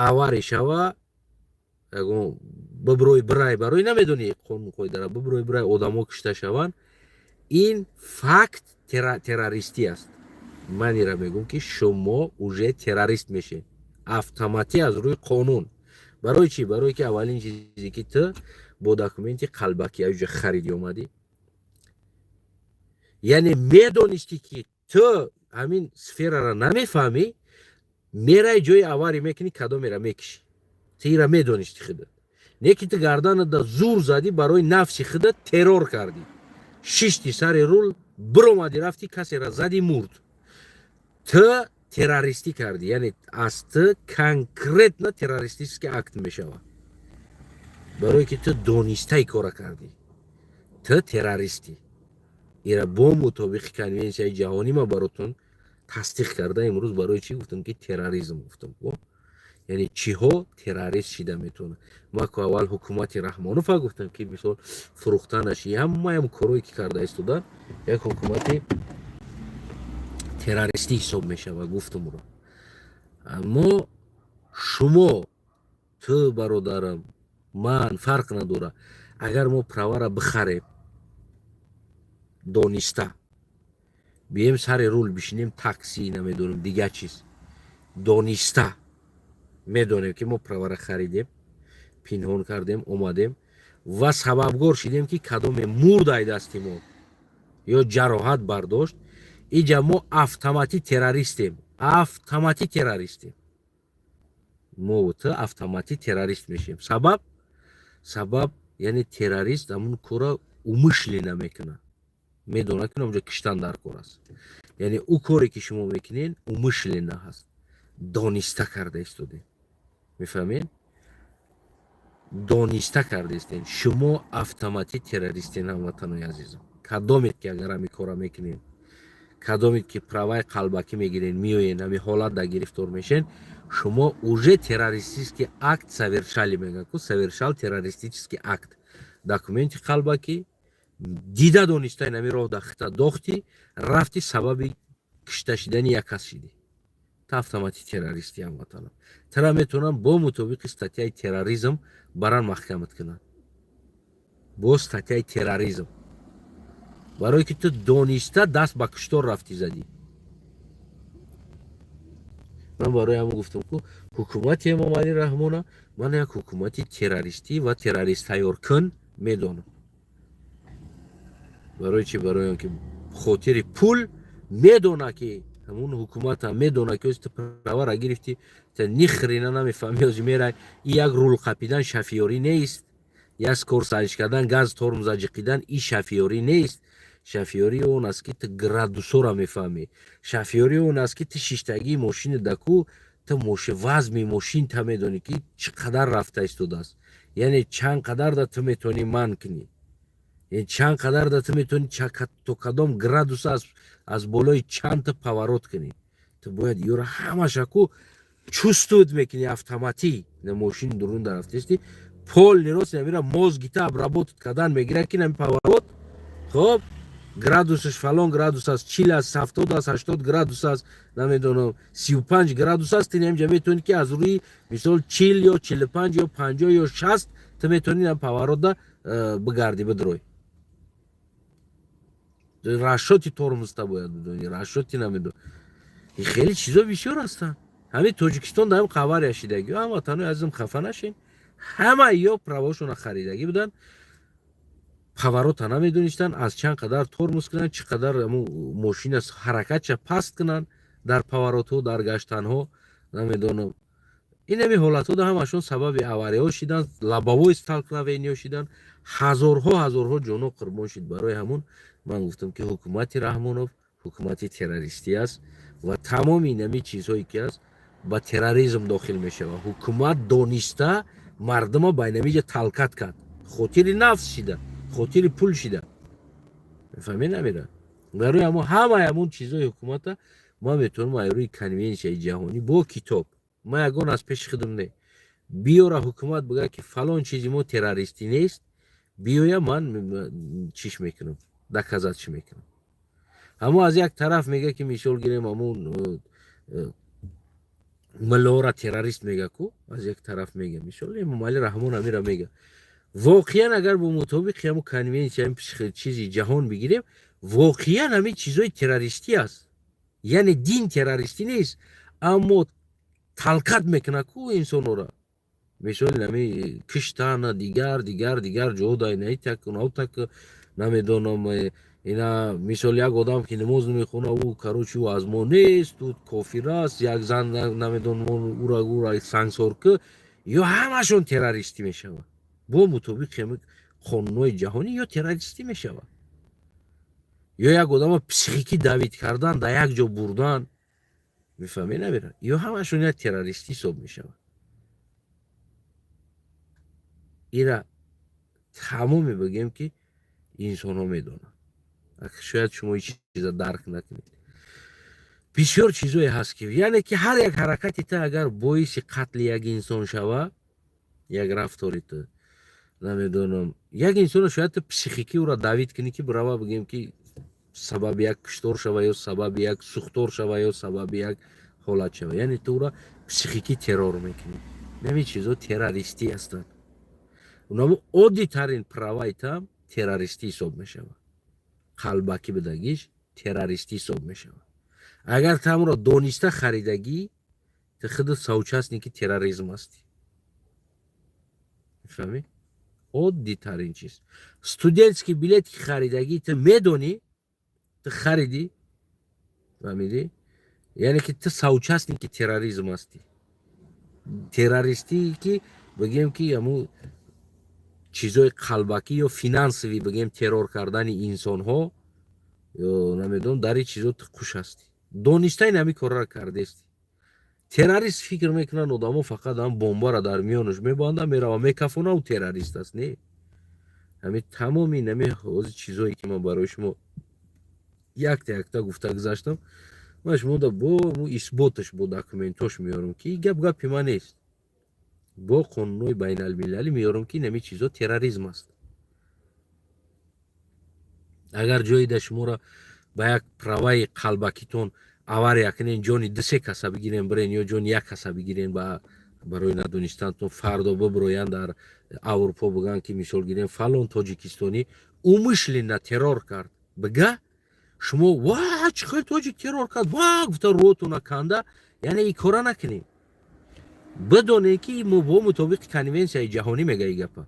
Speaker 1: аварӣ шава ягон биброи бирай барои намедонӣ қонун қоидаро биброи бирай одамо кишта шаванд, ин факт террористӣ аст. ман ира мегӯм ки шумо уже террорист мешед автоматӣ аз рӯи қонун. барои чӣ? Барое ки аввалин чизе ки ту бо документи қалбакӣ аҷа хариди омадӣ, яъне медонистӣ ки ту ҳамин сфераро намефаҳмӣ, мерай ҷои аварӣ мекунӣ, кадомеро мекишӣ. Ту ира медонистӣ худат. Не ки ту гарданада зур задӣ, барои нафси худат террор кардӣ, шишти сари рул биромадӣ рафтӣ, касеро задӣ, мурд. Ту террористӣ кардӣ, яъне аз ту конкретно террористический акт мешавад, барое ки ту донистаи кора кардӣ. Ту террористӣ. ира бо мутобиқи конвенсияи ҷаҳонӣ ма баротон тасдиқ карда имрӯз барои чӣ гуфтам ки терроризм гуфтам. яъне чиҳо террорист шида метавонад. ма ку аввал ҳукумати Раҳмонова гуфтам ки мисол фурӯхтанаши ҳамаям корое ки карда истоданд як ҳукумати террористӣ ҳисоб мешавад, гуфтам ро. аммо шумо, ту бародарам, ман фарқ надорад, агар мо правара бихарем дониста, бием сари рул бишинем, такси, намедонам дига чиз, дониста медонем ки мо правара харидем, пинҳон кардем, омадем ва сабабгор шидем ки кадоме мурд ай дасти мо ё ҷароҳат бардошт, иҷа мо автоматӣ террористем. Автоматӣ террористем. мо ту автоматӣ террорист мешем. Сабаб яъне террорист ҳамун кора умышленно мекунад. медонад ки онҷо киштан дар кор аст. яъне ӯ коре ки шумо мекунед умышленно ҳаст. дониста карда истодед. мефаҳмед? дониста карда истед. шумо автоматӣ террористен, ҳамватанои азизам. кадомед ки агар ҳамин кора мекунед, кадомед ки праваи қалбакӣ мегиред, миёед ҳамин ҳолат да гирифтор мешед, шумо уже террористический акт совершали мегӯяд, совершал террористический акт. документи қалбакӣ дида донистаи ҳамин роҳ да хита дохтӣ, рафтӣ сабаби кишта шидани як кас шидӣ. ту автоматӣ террористӣ, ҳамватанам. тура метавонанд бо мутобиқи статьяи терроризм баран маҳкамат кунанд. бо статьяи терроризм. барое ки ту дониста даст ба куштор рафтӣ задӣ. ман барои ҳамн гуфтам ки ҳукумати Эмомалӣ Раҳмона ман як ҳукумати террористӣ ва террорист тайёркун медонам. барои чӣ? барои он ки хотири пул медона ки ҳамун ҳукуматам медона ки ту правара гирифтӣ, ту нихрена намефаҳмӣ, озӣ мерай и як рул қапидан шафиёрӣ нест, як корсариш кардан, газ тормоза ҷиқидан, и шафиёрӣ нест. шафиёрӣ он аст ки ту градусора мефаҳмӣ. шафиёрӣ он аст ки ту шиштагии мошини даку, ту вазми мошин та медонӣ ки чӣ қадар рафта истодааст. яъне чанд қадар да ту метавонӣ манъ кунӣ, чанд қадар да ту метавонӣ то кадом градус аз болои чанд та паворот кунӣ. ту бояд ёро ҳамаша ку чувствует мекунӣ автоматӣ. на мошини дурун да рафтаисти, полни рост намира мозгита обработат кардан мегирад ки нами паворот, хоб градусаш фалон градус аст, 40 аст, 70 аст, 80 градус аст, намедонам 35 градус аст. тин ҳамҷа метавонӣ ки аз рӯи мисол 40 ё 45 ё 50 ё 60 ту метавонӣ нам паворот да бигардӣ, бидроӣ. расшоти тормозта бояд бидонӣ, расшоти намедонам. ин хеле чизо бисёр ҳастанд. ҳамин Тоҷикистон да ҳам хабар яшидагӣ, ҳамватанои азизам хафа нашед. ҳама ё правошона харидагӣ буданд, паворота намедонистанд, аз чанд қадар тормоз кунанд, чӣ қадар мошина ҳаракатша паст кунанд дар паворотҳо, дар гаштанҳо, намедонам. ин ҳамин ҳолатҳо да ҳамашон сабаби авариҳо шиданд, лобовое столкновение шиданд, ҳазорҳо ҷоно қурбон шид. барои ҳамон ман гуфтам ки ҳукумати Раҳмонов ҳукумати террористӣ аст ва тамоми инами чизҳое ки аст ба терроризм дохил мешавад. ҳукумат дониста мардума ба инамиҷа талкат кард, хотири нафс шида, хотири пул шида. мефаҳмед намира? барои ҳамаи ҳамон чизҳои ҳукумата ман метавонам аз рӯи конвенсияи ҷаҳонӣ бо китоб, ман ягон аз пеши худам не биёра ҳукумат бигӯяд ки фалон чизи мо террористӣ нест, биёя ман чиш мекунам, доказатш мекунам. аммо аз як тараф мегӯяд ки мисол гирем ҳамон млора террорист мега ку аз як тараф мега мисол эмомали раҳмон амира мега воқеан агар бо мутобиқи ҳамун конвенсия чизи ҷаҳон бигирем воқеан ҳамин чизои террористӣ аст яъне дин террористӣ нест аммо талқат мекунад ку инсонора мисоли нами киштана дигар ҷода инайтак навтак намедонам ина мисол як одам ки намоз намехона ӯ карочи ӯ аз мо нест ӯ кофир аст як зан намедонам ура сангсор ки ё ҳамашон террористӣ мешавад бо мутобиқи қонунҳои ҷаҳонӣ ё террористӣ мешавад ё як одама психикӣ давид кардан дар як ҷо бурдан мефаҳме намера ё ҳамашон як террористӣ ҳисоб мешавад ира тамоме бигем ки инсонҳо медонанд шояд шумо ин чиза дарк накунед бисёр чизое ҳаст ки яъне ки ҳар як ҳаракати та агар боиси қатли як инсон шава як рафтори ту намедонам як инсоно шояд ту психикӣ ӯро давид кунӣ ки бирава бигем ки сабаби як куштор шава ё сабаби як сӯхтор шава ё сабаби як ҳолат шава яъне ту ӯро психикӣ террор мекунӣ ҳамин чизо террористӣ ҳастанд унамо оддитарин праваи там террористӣ ҳисоб мешавад қалбакӣ бидагиш террористӣ ҳисоб мешавад агар тамро дониста харидагӣ ту худу соучастники терроризм ҳастӣ мефаҳмӣ оддитарин чиз студентский билет ки харидагӣ ту медонӣ ту харидӣ фаҳмидӣ яъне ки ту соучастники терроризм ҳастӣ террористӣ ки бигем ки ҳамун чизои қалбакӣ ё финансовӣ бигем террор кардани инсонҳо ё намедонам дар ин чизо ту қуш ҳастӣ дониста ин ҳамин корро кардестӣ террорист фикр мекунанд одамо фақат ҳам бомбара дар миёнаш мебандад мерава мекафона ӯ террорист аст не ҳамин тамоми нами ҳозир чизое ки ман барои шумо якта якта гуфта гузаштам ман шумода бо исботаш бо документош меёрам ки гап гапи ман нест бо қонунҳои байналмилалӣ меёрам ки ҳамин чизо терроризм аст агар ҷоида шуморо ба як праваи қалбакитон авария кунен ҷони дусе каса бигирен бирен ё ҷони як каса бигирен барои надонистантон фардо бибироянд дар аврупо бигӯянд ки мисол гирем фалон тоҷикистонӣ умышленно террор кард бига шумо ва чӣ хел тоҷик террор кард ва гуфта рӯтона канда яъне ин кора накунем бидонем ки мо бо мутобиқи конвенсияи ҷаҳонӣ мега и гапа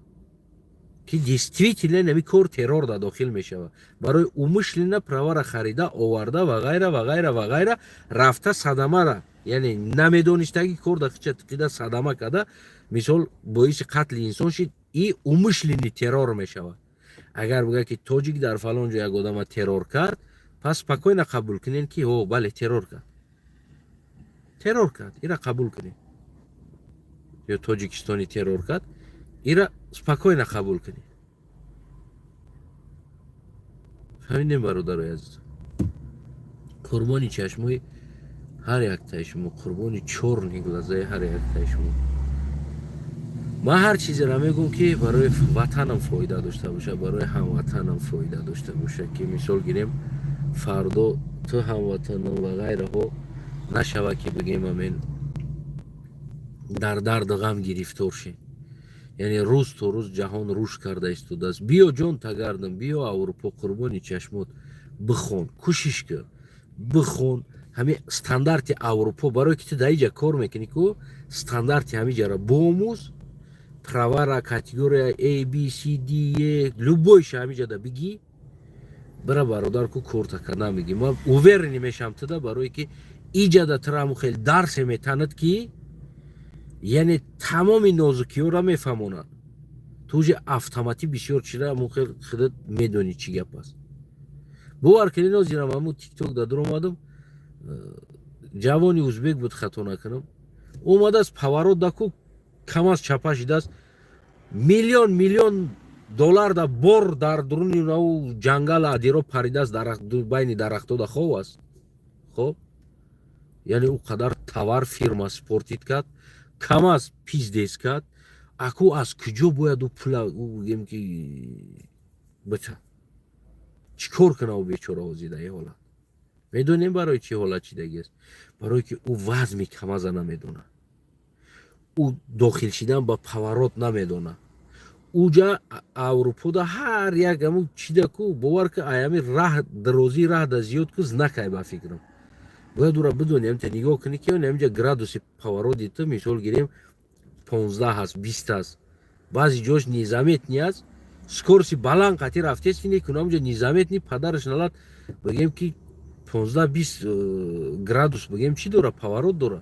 Speaker 1: ки действительно нами кор террор да дохил мешавад барои умышленно правара харида оварда ва ғайра рафта садамара яъне намедонистаги кор да хича тиқида садама када мисол боиси қатли инсон шид и умышленно террор мешавад агар бигӯяд ки тоҷик дар фалон ҷо як одама террор кард пас спокойно қабул кунем ки о бале террор кард ира қабул кунем ё тоҷикистони террор кард ира спокойно қабул кунем ҳамин бародарои азиз қурбони чашмои ҳар яктаи шумо қурбони чорни глазаи ҳар яктаи шумо ман ҳар чизеро мегӯм ки барои ватанам фоида дошта бошад барои ҳамватанам фоида дошта бошад ки мисол гирем фардо ту ҳамватанон ва ғайраҳо нашава ки бигем амин дар дарду ғам гирифтор шем яъне рӯз то рӯз ҷаҳон рушд карда истодааст биё ҷон тагардам биё аврупо қурбони чашмот бихон кӯшиш кӯ бихон ҳамин стандарти аврупо барое ки ту дар иҷа кор мекунӣ ку стандарти ҳамиҷаро боомӯз правара категория abcd любойша ҳамиҷада бигӣ бира бародар ку корта кардан бигӣ ман уверенӣ мешавам туда барое ки иҷада тура ҳамун хел дарсе метанад ки яъне тамоми нозукиёро мефаҳмонад ту уҷи автоматӣ бисёр чиза ҳамун хел худат медонӣ чӣ гап аст бовар кунед ҳозирам ҳамун тикток дадир омадам ҷавони ӯзбек буд хато накунам омадааст поворот даку кам аз чапа шидааст миллион доллар да бор дар дуруни наву ҷангал адиро паридааст байни дарахтҳо да хов аст хоб яъне ӯ қадар товар фирма спортид кард кам аз пиздес кард аку аз куҷо бояд ӯ пула гем ки бита чӣ кор кунад ӯ бечора ҳозир дар ин ҳолат میدونیم برای چی حالت چیدگی است؟ برای که او وزن کمازه نمیدونه، او داخل شدن با پاورات نمیدونه. اوجا اروپا دا هر یک همون چیده کو باور که ایامی راه درازی راه دا زیاد کز نکای با فکرم. باید او را بدونیم تا نگاه کنی که اینجا گرادوسی پاورات دیتا مثال گیریم 15 هست 20 هست، بعضی جاش نظامیت نیاز سکورسی بالان قطی رفته سینه کنم اونجا نظامیت نی پدرش نلات بگیم که 15-20 گرادوس بگیم چی دوره پاورات دوره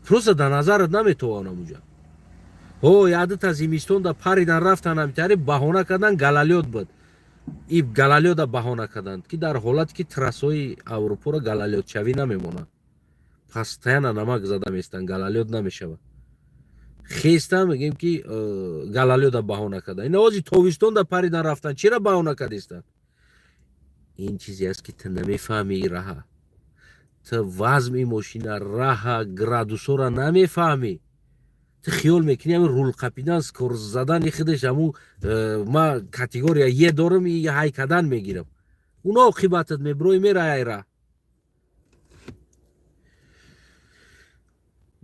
Speaker 1: просто در نظرت نمیتوانم اونجا. او یادت از زمستون دا پریدن رفتن همینطوری بهانه کردن گلالیوت بود. این گلالیوت دا بهانه کردند که در حالت که تراسای اروپا را گلالیوت شوی نمیمونه. پس تینا نمک زده میستن گلالیوت نمیشود. خیستم میگیم که گلالیوت دا بهانه کردن. این آوازی تابستون دا پریدن رفتن چرا بهانه کردیستن؟ این چیزی است که تو نمیفهمی راه. تو وزن ماشین راه گرادوسا را نمیفهمی. تو خیال میکنی همین رول قپیدن سکور زدن خودش همون ما کاتگوریا یه دارم یه های کدن میگیرم اونا عاقبتت میبروی میره ایره.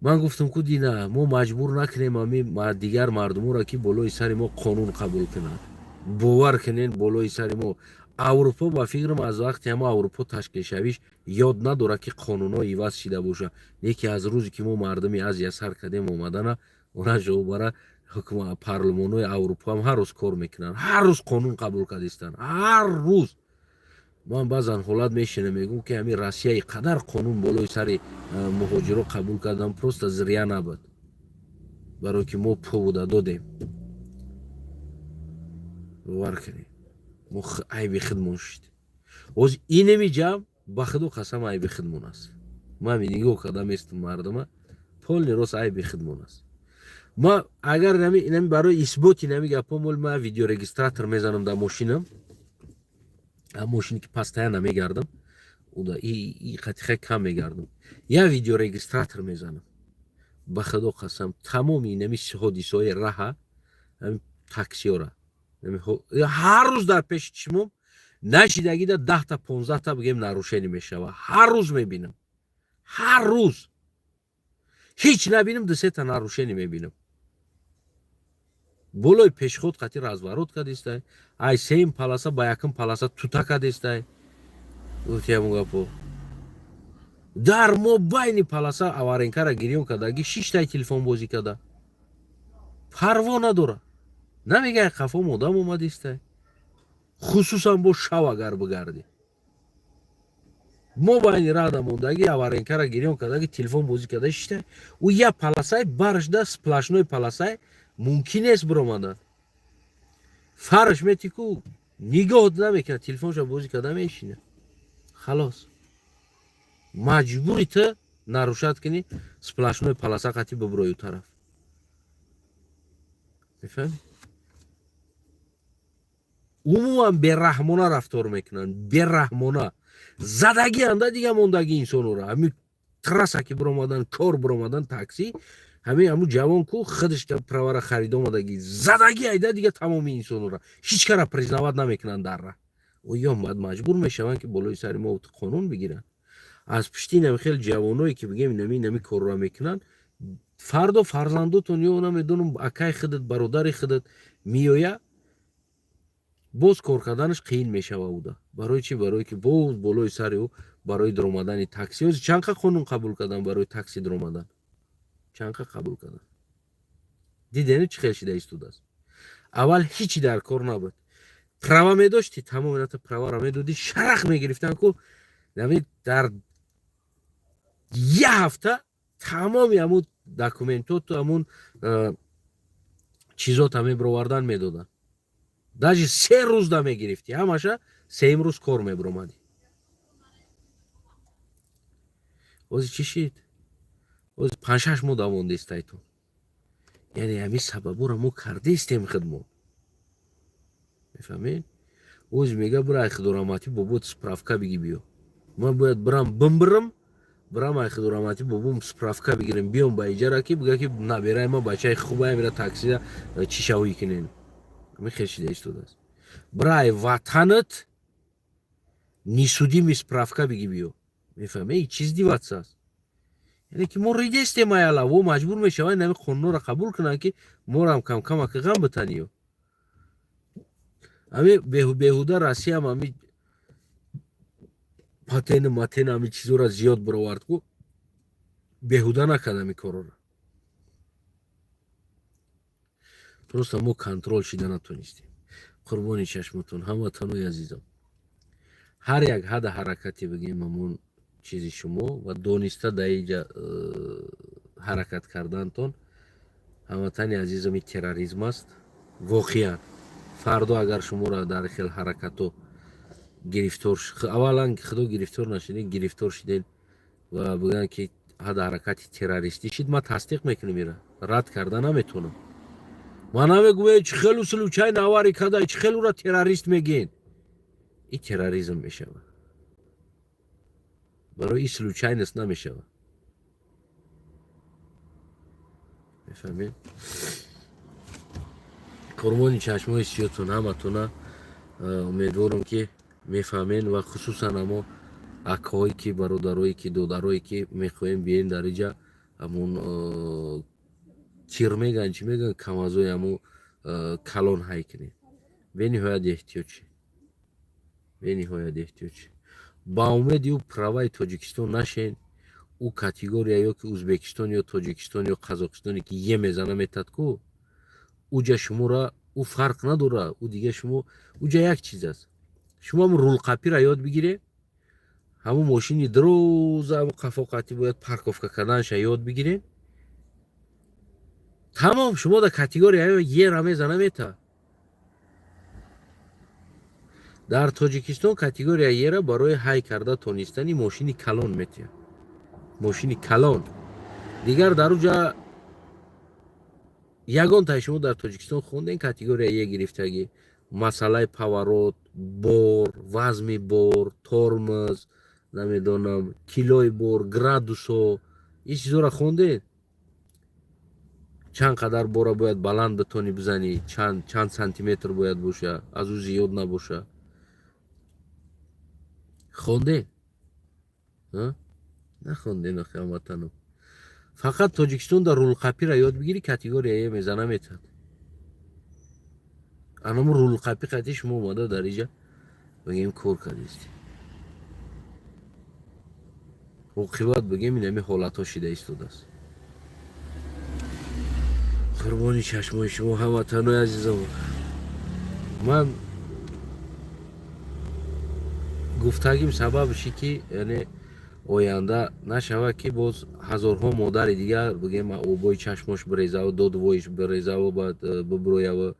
Speaker 1: من گفتم که دینا ما مجبور نکنیم همین دیگر مردم را که بالای سر ما قانون قبول کنند. باور کنین بالای سر ما اروپا با فکرم از وقتی ما اروپا تشکیل شویش یاد نداره که قانون ها ایواز شده باشه. یکی از روزی که ما مردمی از یه سر کردیم اومدن اونا جو برای حکم پارلمان های اروپا هم هر روز کار میکنن، هر روز قانون قبول کردیستن، هر روز. من بعضا حالت میشنم میگم که همین روسیه قدر قانون بالای سر مهاجرا قبول کردن پروست زریعه نبود برای که ما پوده دادیم. باور کنیم ما عیب خودمون شد. از این میجم با خدا قسم عیب خودمون است. ما نگاه کردم است مردم پول نیروس عیب خودمون است. ما اگر نمی برای اثباتی نمیگم ما ویدیو رجیستراتور میزنم در ماشینم، ماشینی که پستایا نمیگردم او دا این قطعه کم میگردم یا ویدیو رجیستراتور میزنم. با خدا قسم تمامی نمی حادثه‌های راه تاکسی را هر روز در پیش چشمم نشیدگی دا 10 تا 15 تا بگیم ناروشنی میشوه. هر روز میبینم، هر روز هیچ نبینم 2-3 تا ناروشنی میبینم. بالای پیش خود قطعی رازورود کردیسته ای سیم پالاسا با یکم پالاسا توتا کردیسته گفتیم گپو در موبایل پالاسا آوارینکا را گیریم کردگی 6 تا تلفن بازی کرده پروا نداره. نمیگه خفا مدام اومدیسته خصوصا با شو اگر بگردی موبایل را دا موندگی آوارینکا را گیریم کردگی تلفن بازی کرده شده و یا پالاسای برش ده سپلاشنوی پالاسای ممکن است برآمدن فرش میتی کو نگاه نمیکنه تلفنش بازی کرده میشینه خلاص مجبوری تو نروشت کنی سپلاشنوی پالاسا قطعی ببروی طرف. میفهمی؟ عموما بیرحمانه رفتار میکنن، بیرحمانه زدگی انده دیگه موندگی انسانو را همین ترسه که برآمدن کار برآمدن تاکسی همون جوان کو خودش پرواره خرید اومدگی زدگی ایده دیگه تمام انسانو را هیچ کار پریزنواد نمیکنن در را و یا مجبور میشون که بالای سر ما قانون بگیرن. از پشتی نمیخیل جوانایی که بگیم نمی کار را میکنن فردا فرزندتون یا نمیدونم اکای خودت برادر خودت میویا باز کار کردنش قین میشه اودا. برای چی؟ برای که باز بالای سر او برای در اومدن تاکسی چند قانون قبول کردن برای تاکسی در اومدن چند قبول کردن. دیدنی چه خیلی شده ایستود است. اول هیچی در کار نبود. پروا میداشتی تمام اینا تا پروا را میدادی شرخ میگرفتن کو نمی در یه هفته تمامی همون داکومنتات و همون چیزات همه برآوردن میدادن. داجی 3 روز دا میگرفتی همشه 3 روز کار میبرامدی. واسه چی شد؟ واسه 5-6 ماه مونده است تو. یعنی همین سببو را ما کرده استیم خدمت. میفهمین؟ اوز میگه برای خدماتی بابات سپرافکا بگی بیو. من باید برم برای خدماتی بابام سپرافکا بگیرم بیام با اجاره کی بگه که نبیره ما بچه خوبه میره تاکسی چی شوی کنین. می خیلی دیگه است. برای وطنت несудимый справка беги биё. Мефаҳмед чиз диватса аст. яъне ки мо ридестем аяла во маҷбур мешаванд ин ҳами қонунро қабул кунанд ки моро ҳам камак ғам битаниё. ҳами беҳуда Россия ҳам ҳами патени матени ҳами чизора зиёд бировард ку беҳуда накард ҳами корора. просто мо контрол шида натонистем. қурбони чашмотон ҳаматону азизам, ҳар як ҳада ҳаракате бигем ҳамон чизи шумо ва дониста дар инҷа ҳаракат кардантон ҳамватани азизам ин терроризм аст. воқеан фардо агар шуморо дар хел ҳаракато гирифтор аввалан худо гирифтор нашиден, гирифтор шиден ва бигӯянд ки ҳада ҳаракати террористӣ шид, ман тасдиқ мекунам, ира рад карда наметонам. ман намегӯям чӣ хелу случай навари када, чӣ хелура террорист мегӯен. ин терроризм мешавад. барои ин случайност намешавад. мефаҳмед? қурбони чашмои сиётон ҳаматона умедворам ки мефаҳмен ва хусусан ҳамо акаҳое ки бародарое ки додарое ки мехоҳем биен дар инҷа ҳамон тир мегӯянд чӣ мегӯянд камазои ҳамо калон ҳай кунем. бениҳоят эҳтиёт шед. бениҳоят эҳтиёт шед. ба умеди ӯ праваи тоҷикистон нашен. ӯ категория ё ки ӯзбекистон ё тоҷикистон ё қазоқистоне ки е мезана метад ку уҷа шуморо ӯ фарқ надора. ӯ дига шумо уҷа як чиз аст. шумо ҳамн рулқапиро ёд бигире, ҳамун мошини дурӯза ҳамун қафоқатӣ бояд парковка карданша ёд бигире. тамом шумо дар категория ера мезана мета. дар тоҷикистон категория ера барои ҳай карда тонистани мошини калон метиҳад. мошини калон дигар дар уҷа ягон тай шумо дар тоҷикистон хондем категория е гирифтагӣ масъалаи паворот, бор, вазми бор, тормоз, намедонам килои бор, градусо, ин чизоро хондед? чанд қадар бора бояд баланд битони бизанӣ, чанд сантиметр бояд боша, аз ӯ зиёд набоша. хондед? нахондед ҳамватанон. фақат тоҷикистон дар рулқапиро ёд бигирӣ, категория е мезана метад. анаму рулқапи қати шумо омада дар инҷа бигем кор кардистед. оқибат бигем ин ҳами ҳолатҳо шида истодааст. қурбони чашмои шумо ҳамватанои азизам, ман гуфтагим сабабши ки яъне оянда нашавад ки боз ҳазорҳо модари дигар бигем обои чашмош бирезаву додвоиш бирезаву баъд бибирояву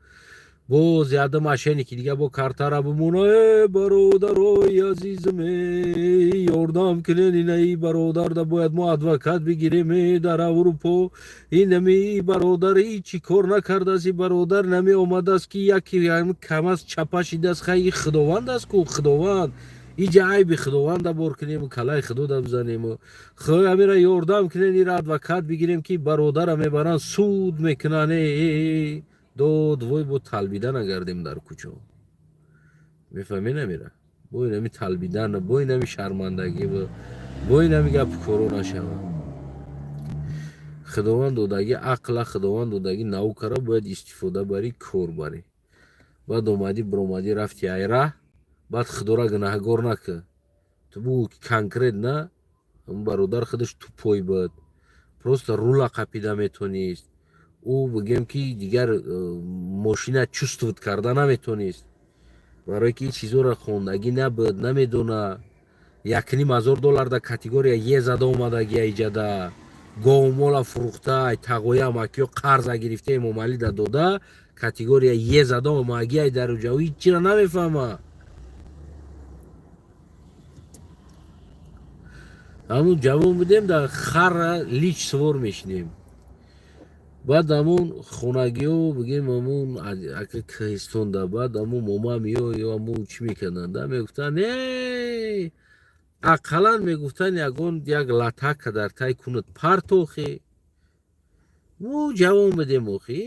Speaker 1: боз яда машине ки дига бо картара бимона бародарои азизам ёрдам кунед, инаи бародар да бояд мо адвокат бигирем дар аврупо, инами бародар ҳичи кор накардааст, и бародар нами омадааст ки яки камас чапа шидааст. хай худованд аст ку худованд иҷа айби худованда бор кунем, калаи худода бизанем, хӯй амира ёрдам кунед, ира адвокат бигирем ки бародара мебаранд суд мекунанд. дод вой бо талбида нагардем дар кӯчо. мефаҳмед амира? бо инами талбидан, бо инами шармандагӣ, бо инами гапи коро нашавад. худованд додагӣ ақла, худованд додагӣ наукара бояд истифода барӣ, кор барӣ. баъд омадӣ биромадӣ рафти айра, баъд худора гунаҳгор накард. ту бугӯ конкрет на бародар худаш тупой буд, просто рула қапида метонист. ӯ бигем ки дигар мошина чувствовать карда наметонист, барое ки ин чизоро хондагӣ набуд, намедона. $1,500 да категория е зада омадагӣ айҷада гоҳумола фурӯхта, тағоя амакиё қарза гирифта эмомалӣ да дода, категория е зада омагӣ ай дар уҷа. ҳеҷ чиро намефаҳма. ҳамун ҷавон будем дар хара лич свор мешинем. баъд ҳамун хонагиҳо бигем ҳамун ака кӯҳистонда баъд ҳамун момамиё ё ҳамун чӣ мекарданд мегуфтанд ақаллан мегуфтанд ягон як латака дар тай кунад партохе. мо ҷавон будем охе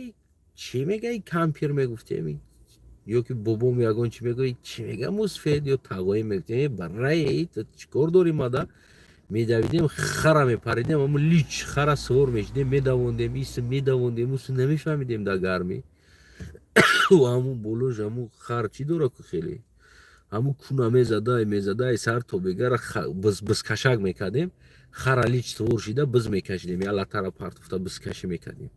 Speaker 1: чӣ мегӯяй кампир мегуфтем ё ки бобом ягон чӣ мегӯяд чӣ мегӯяд мусфед ё тағои мегӯяд баррае чӣ кор дорем ада медавидем хара мепаридем ҳамун лич хара сувор мешидем медавондем исм медавондем усу намефаҳмидем дар гармӣ ҳамун болош ҳамун хар чӣ дорад ку хеле ҳамун куна мезадай сар то бегара бизкашак мекардем хара лич сувор шида биз мекашидем я латара партофта бизкашӣ мекардем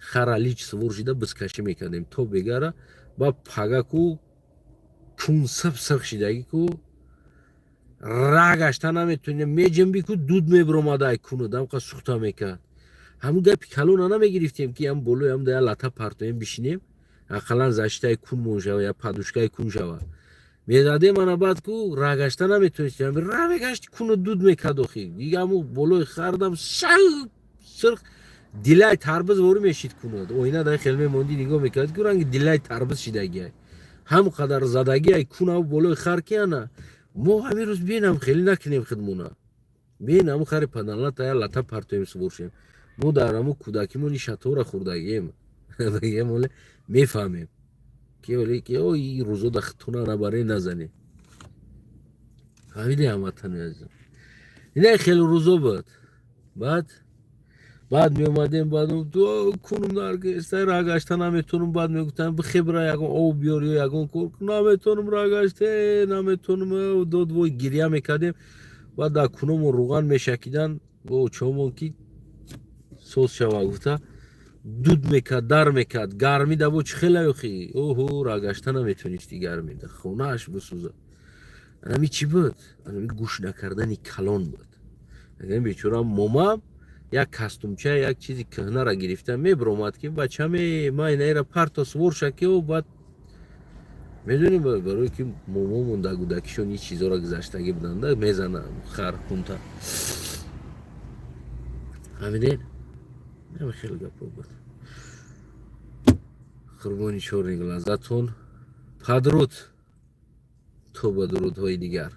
Speaker 1: хара лич сувор шида бизкашӣ мекардем то бегара ба пагаку кун сирх шидагӣ ку ра гашта наметонем меҷанби ку дуд мебиромадай куну дамқа сухта мекард ҳамун гапи калона намегирифтем ки ҳам болои ҳам да я лата партоем бишинем ақаллан заштаи кун моншава я падушкаи кун шава медадем ана баъд ку ра гашта наметонистем ра мегашти куну дуд мекард охи дига ҳамун болои хардам сирх дилай тарбиз ворӣ мешид кунад оина дай хел мемонди нигоҳ мекард ку ранги дилай тарбиз шидагиай ҳам қадар задагиай кун ҳамун болои хар ки ана мо ҳамин рӯз бинам хеле накунем хидмона бин ҳамун хари паданлата я лата партоем суворшем мо дар ҳамун кӯдакимони шатора хӯрдагием оле мефаҳмем ки оле ки ин рӯзо да хитона набаре назане ҳамиде ҳамватани азизам инаи хеле рӯзо буд баъд меомадем кунум наргестай ра гашта наметонум баъд мегуфтам бихебра ягон об биёр ё ягон кор наметонум ра гаште наметонум дод вой гирья мекардем баъд дар куномон руған мешакидан бо чомон ки сос шава гуфта дуд мекард дар мекард гармӣ даво чӣ хелай охи оҳо ра гашта наметонисти гармӣ да хонааш бисӯзад анами чӣ буд анами гӯш накардани калон буд агар бечора момам як кастумча як чизи кӯҳнара гирифта мебиромад ки бачаме ман инаира парто сувор ки баъд медонем барое ки момомон дар кӯдакишон ин чизҳоро гузаштагӣ буданда мезана хар кунта ҳамиден хеле гапо буд қурбони чорни лаззатон падруд то ба дурудҳои дигар.